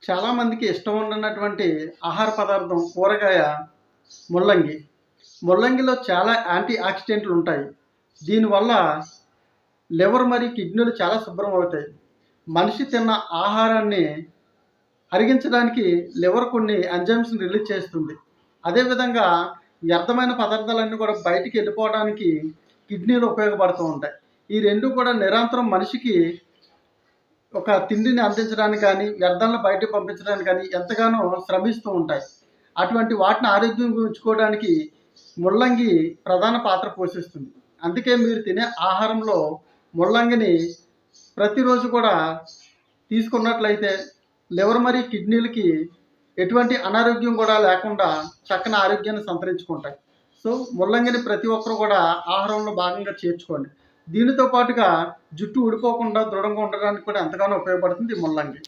చాలామందికి ఇష్టం ఉండనటువంటి ఆహార పదార్థం కూరగాయ ముల్లంగి. ముల్లంగిలో చాలా యాంటీ ఆక్సిడెంట్లు ఉంటాయి. దీనివల్ల లివర్ మరియు కిడ్నీలు చాలా శుభ్రం అవుతాయి. మనిషి తిన్న ఆహారాన్ని అరిగించడానికి లివర్ కొన్ని ఎంజైమ్స్‌ని రిలీజ్ చేస్తుంది. అదేవిధంగా వ్యర్థమైన పదార్థాలన్నీ కూడా బయటికి వెళ్ళిపోవడానికి కిడ్నీలు ఉపయోగపడుతూ ఉంటాయి. ఈ 2 కూడా నిరంతరం మనిషికి ఒక తిండిని అందించడానికి కానీ, వ్యర్థాలను బయటకు పంపించడానికి కానీ ఎంతగానో శ్రమిస్తూ ఉంటాయి. అటువంటి వాటిని ఆరోగ్యంగా ఉంచుకోవడానికి ముల్లంగి ప్రధాన పాత్ర పోషిస్తుంది. అందుకే మీరు తినే ఆహారంలో ముల్లంగిని ప్రతిరోజు కూడా తీసుకున్నట్లయితే లివర్ మరియు కిడ్నీలకి ఎటువంటి అనారోగ్యం కూడా లేకుండా చక్కని ఆరోగ్యాన్ని సంతరించుకుంటాయి. సో, ముల్లంగిని ప్రతి ఒక్కరు కూడా ఆహారంలో భాగంగా చేర్చుకోండి. దీనితో పాటుగా జుట్టు ఊడిపోకుండా దృఢంగా ఉండడానికి కూడా ఎంతగానో ఉపయోగపడుతుంది ఈ ముల్లంగి.